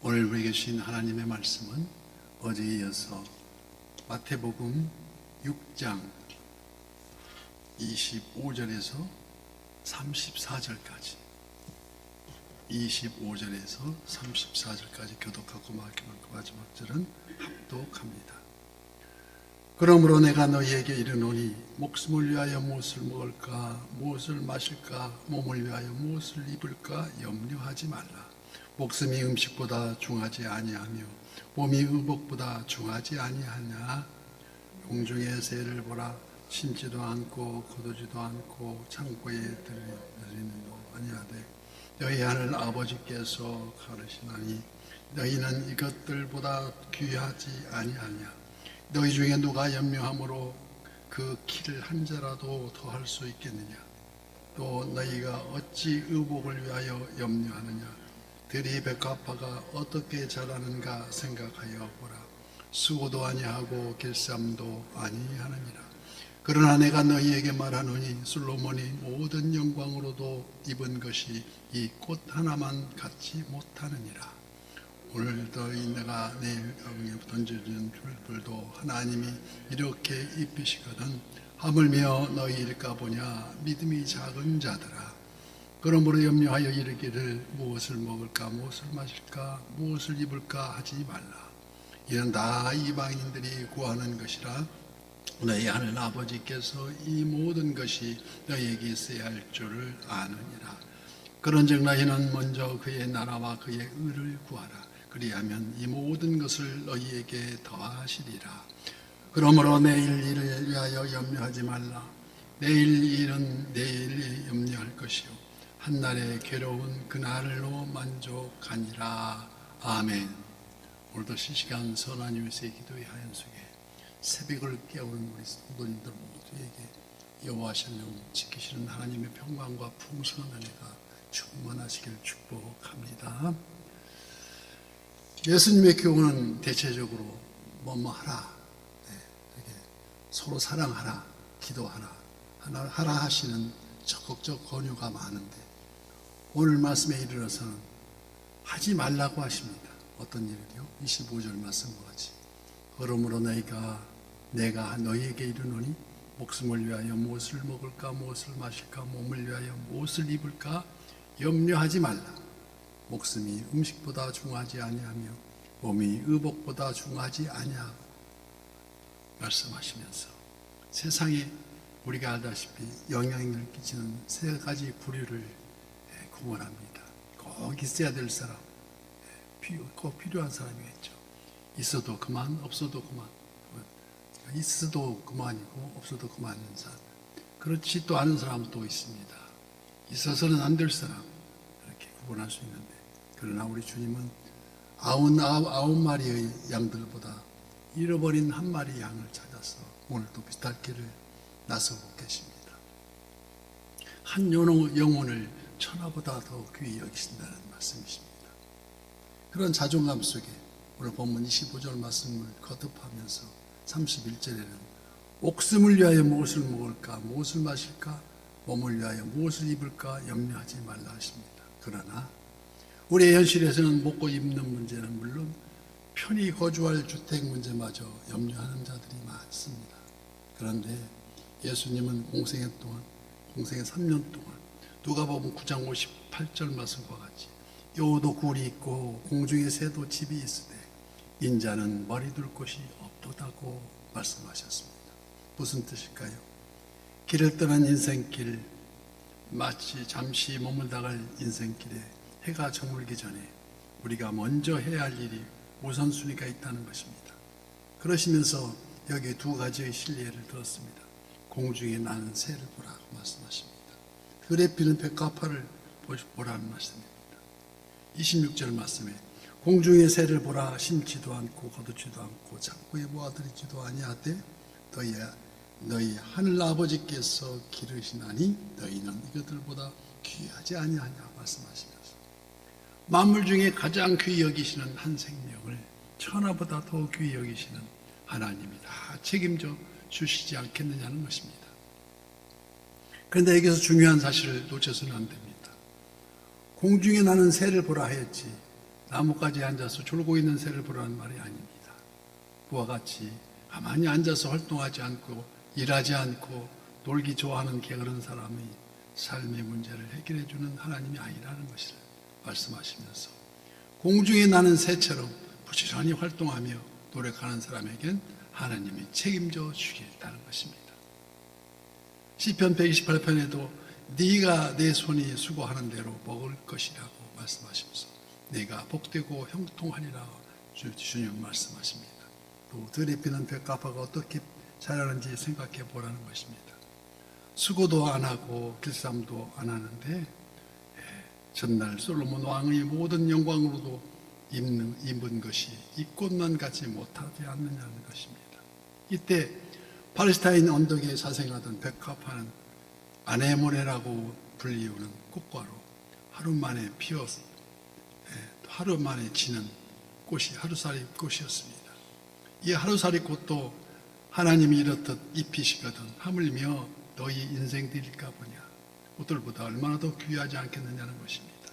오늘 우리에게 주신 하나님의 말씀은 어제에 이어서 마태복음 6장 25절에서 34절까지 25절에서 34절까지 교독하고 마지막 절은 합독합니다. 그러므로 내가 너희에게 이르노니 목숨을 위하여 무엇을 먹을까 무엇을 마실까 몸을 위하여 무엇을 입을까 염려하지 말라. 목숨이 음식보다 중하지 아니하며 몸이 의복보다 중하지 아니하냐. 공중의 새를 보라. 심지도 않고 거두지도 않고 창고에 들이는도 아니하되 너희 하늘 아버지께서 가르시나니 너희는 이것들보다 귀하지 아니하냐. 너희 중에 누가 염려함으로 그 키를 한 자라도 더할 수 있겠느냐. 또 너희가 어찌 의복을 위하여 염려하느냐. 들이 백합화가 어떻게 자라는가 생각하여 보라. 수고도 아니하고 길쌈도 아니하느니라. 그러나 내가 너희에게 말하노니 솔로몬이 모든 영광으로도 입은 것이 이 꽃 하나만 갖지 못하느니라. 오늘 너희 내가 내일 던져준 풀들도 하나님이 이렇게 입히시거든 하물며 너희일까 보냐. 믿음이 작은 자들아. 그러므로 염려하여 이르기를 무엇을 먹을까 무엇을 마실까 무엇을 입을까 하지 말라. 이는 다 이방인들이 구하는 것이라. 너희 하늘 아버지께서 이 모든 것이 너희에게 있어야 할 줄을 아느니라. 그런즉 너희는 먼저 그의 나라와 그의 의를 구하라. 그리하면 이 모든 것을 너희에게 더하시리라. 그러므로 내일 일을 위하여 염려하지 말라. 내일 일은 내일 염려할 것이요 한날의 괴로운 그날로 만족하니라. 아멘. 오늘도 실시간 선한 유세의 기도의 하연 속에 새벽을 깨우는 우리 성도님들 모두에게 여호와 샬롬 지키시는 하나님의 평강과 풍성한 은혜가 충만하시길 축복합니다. 예수님의 교훈은 대체적으로 뭐뭐 하라, 이렇게 서로 사랑하라, 기도하라, 하라 하시는 적극적 권유가 많은데 오늘 말씀에 이르러서는 하지 말라고 하십니다. 어떤 일이요? 25절 말씀과 같이 그러므로 내가 너희에게 이르노니 목숨을 위하여 무엇을 먹을까 무엇을 마실까 몸을 위하여 무엇을 입을까 염려하지 말라. 목숨이 음식보다 중하지 아니하며 몸이 의복보다 중하지 아니하고 말씀하시면서 세상에 우리가 알다시피 영향을 끼치는 세 가지 부류를 구원합니다. 꼭 있어야 될 사람, 꼭 필요한 사람이겠죠. 있어도 그만, 없어도 그만. 있어도 그만이고 없어도 그만인 사람. 그렇지 또 않은 사람도 있습니다. 있어서는 안 될 사람 이렇게 구분할 수 있는데 그러나 우리 주님은 99마리의 양들보다 잃어버린 한 마리 양을 찾아서 오늘도 비탈 길을 나서고 계십니다. 한 영혼을 천하보다 더 귀히 여기신다는 말씀이십니다. 그런 자존감 속에 오늘 본문 25절 말씀을 거듭하면서 31절에는 목숨을 위하여 무엇을 먹을까 무엇을 마실까 몸을 위하여 무엇을 입을까 염려하지 말라 하십니다. 그러나 우리의 현실에서는 먹고 입는 문제는 물론 편히 거주할 주택 문제마저 염려하는 자들이 많습니다. 그런데 예수님은 공생의 3년 동안 누가복음 9장 58절 말씀과 같이 여우도 굴이 있고 공중의 새도 집이 있으되 인자는 머리 둘 곳이 없도다고 말씀하셨습니다. 무슨 뜻일까요? 길을 떠난 인생길, 마치 잠시 머물다갈 인생길에 해가 저물기 전에 우리가 먼저 해야 할 일이 우선순위가 있다는 것입니다. 그러시면서 여기 두 가지의 실례를 들었습니다. 공중에 나는 새를 보라고 말씀하십니다. 들에 피는 백합화를 보라는 말씀입니다. 26절 말씀에 공중의 새를 보라. 심지도 않고 거두지도 않고 창고에 모아들이지도 아니하되 너희 하늘 아버지께서 기르시나니 너희는 이것들보다 귀하지 아니하냐 말씀하시면서 만물 중에 가장 귀히 여기시는 한 생명을 천하보다 더 귀히 여기시는 하나님이 다 책임져 주시지 않겠느냐는 것입니다. 그런데 여기서 중요한 사실을 놓쳐서는 안 됩니다. 공중에 나는 새를 보라 하였지 나뭇가지에 앉아서 졸고 있는 새를 보라는 말이 아닙니다. 그와 같이 가만히 앉아서 활동하지 않고 일하지 않고 놀기 좋아하는 게으른 사람의 삶의 문제를 해결해 주는 하나님이 아니라는 것을 말씀하시면서 공중에 나는 새처럼 부지런히 활동하며 노력하는 사람에겐 하나님이 책임져 주겠다는 것입니다. 시편 128편에도 네가 내 손이 수고하는 대로 먹을 것이라고 말씀하시면서 내가 복되고 형통하리라 주님 말씀하십니다. 또 들에 피는 백합화가 어떻게 자라는지 생각해 보라는 것입니다. 수고도 안 하고 길쌈도 안 하는데 전날 솔로몬 왕의 모든 영광으로도 입은 것이 이 꽃만 같지 못하지 않느냐는 것입니다. 이때 팔레스타인 언덕에 자생하던 백합화는 아네모네라고 불리우는 꽃가루 하루 만에 피어서 하루 만에 지는 꽃이 하루살이 꽃이었습니다. 이 하루살이 꽃도 하나님이 이렇듯 입히시거든 하물며 너희 인생들일까 보냐 꽃들보다 얼마나 더 귀하지 않겠느냐는 것입니다.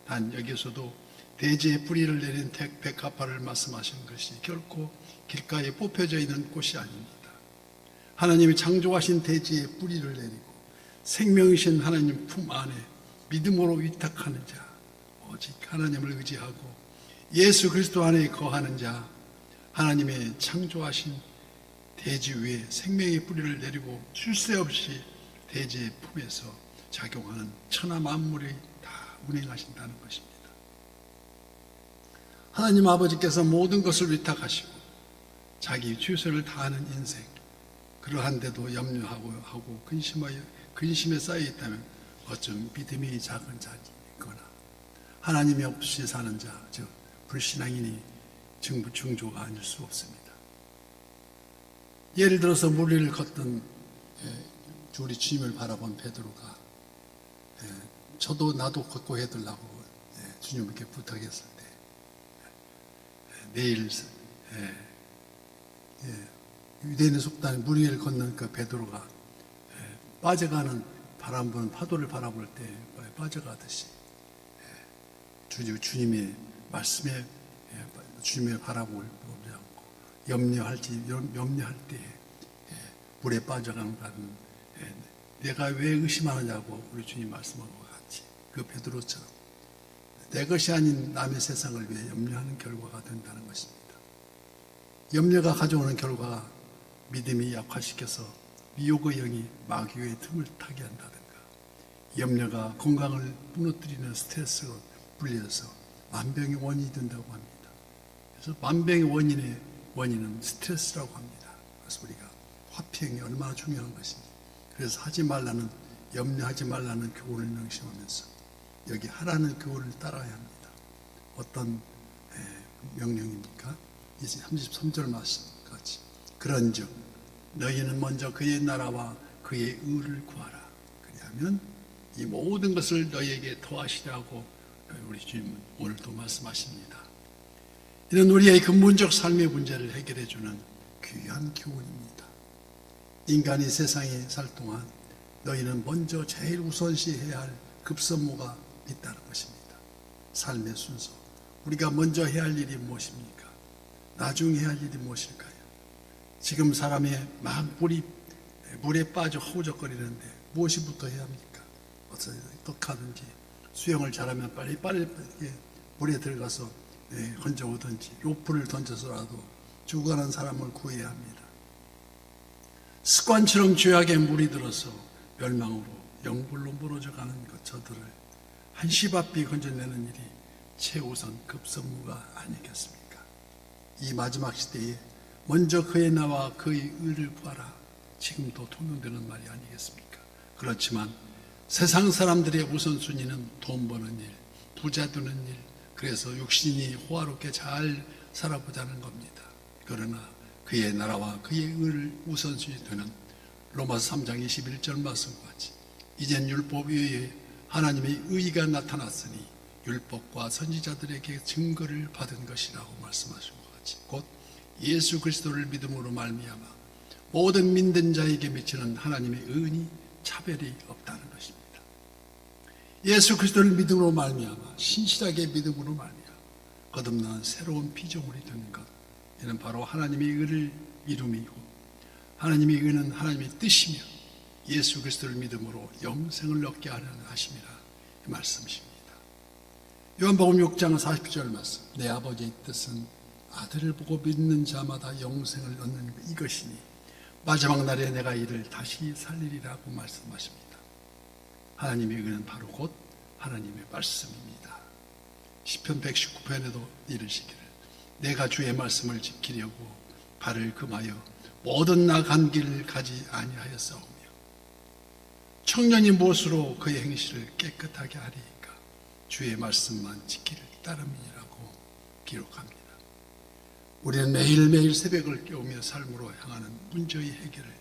단 여기서도 대지에 뿌리를 내린 백합화를 말씀하시는 것이 결코 길가에 뽑혀져 있는 꽃이 아닙니다. 하나님이 창조하신 대지에 뿌리를 내리고 생명이신 하나님 품 안에 믿음으로 위탁하는 자 오직 하나님을 의지하고 예수 그리스도 안에 거하는 자 하나님의 창조하신 대지 위에 생명의 뿌리를 내리고 쉴 새 없이 대지의 품에서 작용하는 천하 만물이 다 운행하신다는 것입니다. 하나님 아버지께서 모든 것을 위탁하시고 자기 최선을 다하는 인생 그러한데도 염려하고 근심에 쌓여 있다면 어쩜 믿음이 작은 자니 있거나 하나님이 없이 사는 자 즉 불신앙인이 중조가 아닐 수 없습니다. 예를 들어서 물 위를 걷던 우리 주님을 바라본 베드로가 저도 나도 걷고 해달라고 주님께 부탁했을 때 내일 유대인의 속담 물 위를 걷는 그 베드로가 빠져가는 바람 부는 파도를 바라볼 때 빠져가듯이 주님의 말씀에 주님을 바라보지 않고 염려할 때 물에 빠져간다는 내가 왜 의심하느냐고 우리 주님 말씀한 것 같이 그 베드로처럼 내 것이 아닌 남의 세상을 위해 염려하는 결과가 된다는 것입니다. 염려가 가져오는 결과가 믿음이 약화시켜서 미혹의 영이 마귀의 틈을 타게 한다든가 염려가 건강을 무너뜨리는 스트레스로 불려서 만병의 원인이 된다고 합니다. 그래서 만병의 원인은 스트레스라고 합니다. 그래서 우리가 화평이 얼마나 중요한 것인지 그래서 염려하지 말라는 교훈을 명심하면서 여기 하라는 교훈을 따라야 합니다. 어떤 명령입니까? 이제 33절 말씀 같이 그런즉 너희는 먼저 그의 나라와 그의 의를 구하라. 그리하면 이 모든 것을 너희에게 더하시라고 우리 주님은 오늘도 말씀하십니다. 이런 우리의 근본적 삶의 문제를 해결해 주는 귀한 교훈입니다. 인간이 세상에 살 동안 너희는 먼저 제일 우선시해야 할 급선무가 있다는 것입니다. 삶의 순서. 우리가 먼저 해야 할 일이 무엇입니까? 나중에 해야 할 일이 무엇일까요? 지금 사람이 막 물에 빠져 허우적거리는데 무엇이부터 해야 합니까? 어떻게든지 수영을 잘하면 빨리 물에 들어가서 건져오든지 로프를 던져서라도 죽어가는 사람을 구해야 합니다. 습관처럼 죄악에 물이 들어서 멸망으로 영불로 멀어져가는 저들을 한시바삐 건져내는 일이 최우선 급선무가 아니겠습니까? 이 마지막 시대에 먼저 그의 나와 그의 의를 구하라. 지금도 통용되는 말이 아니겠습니까? 그렇지만 세상 사람들의 우선순위는 돈 버는 일, 부자 되는 일, 그래서 육신이 호화롭게 잘 살아보자는 겁니다. 그러나 그의 나라와 그의 의를 우선순위 되는 로마서 3장 21절 말씀과 같이 이젠 율법 위에 하나님의 의가 나타났으니 율법과 선지자들에게 증거를 받은 것이라고 말씀하신 것 같이 곧 예수 그리스도를 믿음으로 말미암아 모든 믿는 자에게 미치는 하나님의 의는 차별이 없다는 것입니다. 예수 그리스도를 믿음으로 말미암아 신실하게 믿음으로 말미암아 거듭난 새로운 피조물이 되는 것, 이는 바로 하나님의 의를 이름이고 하나님의 의는 하나님의 뜻이며 예수 그리스도를 믿음으로 영생을 얻게 하려 하심이라 이 말씀이십니다. 요한복음 6장 40절 말씀, 내 아버지의 뜻은 아들을 보고 믿는 자마다 영생을 얻는 이것이니 마지막 날에 내가 이를 다시 살리리라고 말씀하십니다. 하나님의 의는 바로 곧 하나님의 말씀입니다. 시편 119편에도 이르시기를 내가 주의 말씀을 지키려고 발을 금하여 모든 나간 길을 가지 아니하였사오며 청년이 무엇으로 그의 행실을 깨끗하게 하리이까 주의 말씀만 지키를 따름이라고 기록합니다. 우리는 매일매일 새벽을 깨우며 삶으로 향하는 문제의 해결을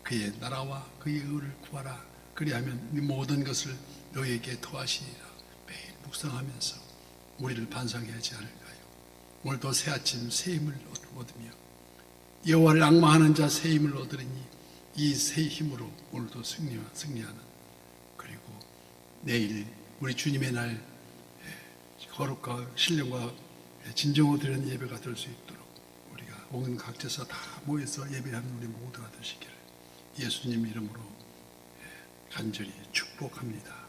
그의 나라와 그의 의를 구하라 그리하면 이 모든 것을 너에게 더하시리라 매일 묵상하면서 우리를 반성해야 하지 않을까요? 오늘도 새 아침 새 힘을 얻으며 여호와를 앙망하는 자 새 힘을 얻으리니 이 새 힘으로 오늘도 승리하는 그리고 내일 우리 주님의 날 거룩과 신령과 진정으로 드리는 예배가 될 수 있도록 우리가 온 각지에서 다 모여서 예배하는 우리 모두가 되시기를 예수님 이름으로 간절히 축복합니다.